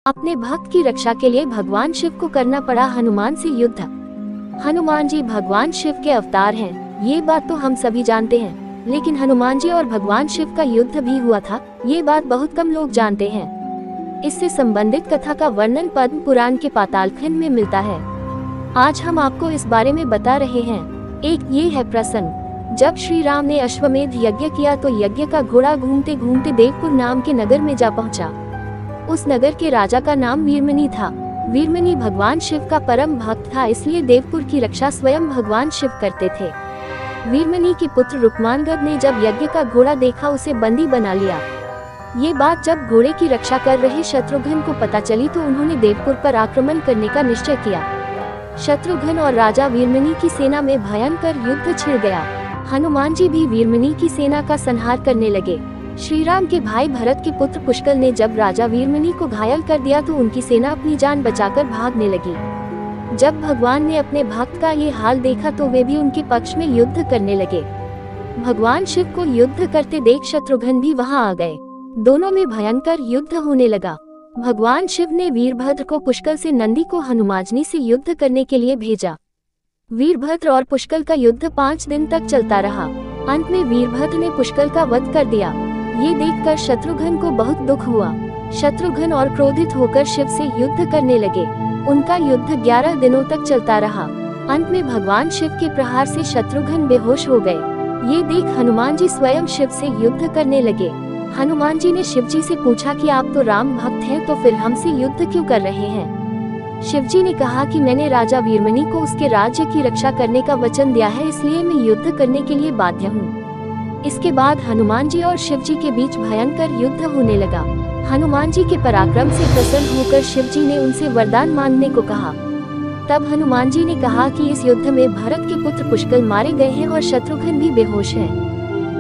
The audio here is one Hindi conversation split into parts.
अपने भक्त की रक्षा के लिए भगवान शिव को करना पड़ा हनुमान से युद्ध। हनुमान जी भगवान शिव के अवतार हैं, ये बात तो हम सभी जानते हैं, लेकिन हनुमान जी और भगवान शिव का युद्ध भी हुआ था, ये बात बहुत कम लोग जानते हैं। इससे संबंधित कथा का वर्णन पद्म पुराण के पातालखंड में मिलता है। आज हम आपको इस बारे में बता रहे हैं। एक ये है प्रसंग, जब श्री राम ने अश्वमेध यज्ञ किया तो यज्ञ का घोड़ा घूमते घूमते देवपुर नाम के नगर में जा पहुंचा। उस नगर के राजा का नाम वीरमनी था। वीरमनी भगवान शिव का परम भक्त था, इसलिए देवपुर की रक्षा स्वयं भगवान शिव करते थे। वीरमनी के पुत्र रुक्मांगद ने जब यज्ञ का घोड़ा देखा उसे बंदी बना लिया। ये बात जब घोड़े की रक्षा कर रहे शत्रुघ्न को पता चली तो उन्होंने देवपुर पर आक्रमण करने का निश्चय किया। शत्रुघ्न और राजा वीरमनी की सेना में भयंकर युद्ध छिड़ गया। हनुमान जी भी वीरमनी की सेना का संहार करने लगे। श्री राम के भाई भरत के पुत्र पुष्कल ने जब राजा वीरमनी को घायल कर दिया तो उनकी सेना अपनी जान बचाकर भागने लगी। जब भगवान ने अपने भक्त का ये हाल देखा तो वे भी उनके पक्ष में युद्ध करने लगे। भगवान शिव को युद्ध करते देख शत्रुघ्न भी वहां आ गए। दोनों में भयंकर युद्ध होने लगा। भगवान शिव ने वीरभद्र को पुष्कल से नंदी को हनुमानजी से युद्ध करने के लिए भेजा। वीरभद्र और पुष्कल का युद्ध 5 दिन तक चलता रहा। अंत में वीरभद्र ने पुष्कल का वध कर दिया। ये देखकर शत्रुघ्न को बहुत दुख हुआ। शत्रुघ्न और क्रोधित होकर शिव से युद्ध करने लगे। उनका युद्ध 11 दिनों तक चलता रहा। अंत में भगवान शिव के प्रहार से शत्रुघ्न बेहोश हो गए। ये देख हनुमान जी स्वयं शिव से युद्ध करने लगे। हनुमान जी ने शिव जी से पूछा कि आप तो राम भक्त हैं, तो फिर हमसे युद्ध क्यों कर रहे हैं? शिव जी ने कहा कि मैंने राजा वीरमनी को उसके राज्य की रक्षा करने का वचन दिया है, इसलिए मैं युद्ध करने के लिए बाध्य हूँ। इसके बाद हनुमान जी और शिव जी के बीच भयंकर युद्ध होने लगा। हनुमान जी के पराक्रम से प्रसन्न होकर शिव जी ने उनसे वरदान मांगने को कहा। तब हनुमान जी ने कहा कि इस युद्ध में भरत के पुत्र पुष्कल मारे गए हैं और शत्रुघ्न भी बेहोश हैं।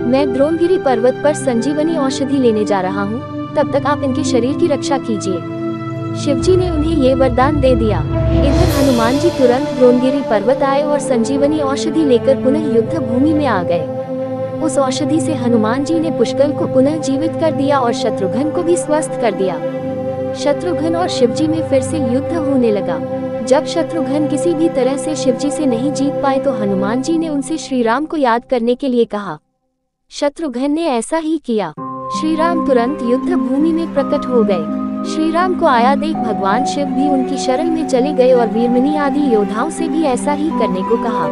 मैं द्रोणगिरी पर्वत पर संजीवनी औषधि लेने जा रहा हूँ, तब तक आप इनके शरीर की रक्षा कीजिए। शिव जी ने उन्हें ये वरदान दे दिया। इधर हनुमान जी तुरंत द्रोणगिरी पर्वत आए और संजीवनी औषधि लेकर पुनः युद्ध भूमि में आ गए। उस औषधि से हनुमान जी ने पुष्कल को पुनः जीवित कर दिया और शत्रुघ्न को भी स्वस्थ कर दिया। शत्रुघ्न और शिवजी में फिर से युद्ध होने लगा। जब शत्रुघ्न किसी भी तरह से शिवजी से नहीं जीत पाए तो हनुमान जी ने उनसे श्री राम को याद करने के लिए कहा। शत्रुघ्न ने ऐसा ही किया। श्री राम तुरंत युद्ध भूमि में प्रकट हो गए। श्री राम को आया देख भगवान शिव भी उनकी शरण में चले गए और वीरमनी आदि योद्धाओं से भी ऐसा ही करने को कहा।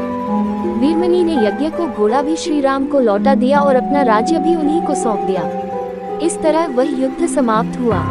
वीरमनी ने यज्ञ को घोड़ा भी श्री राम को लौटा दिया और अपना राज्य भी उन्हीं को सौंप दिया। इस तरह वह युद्ध समाप्त हुआ।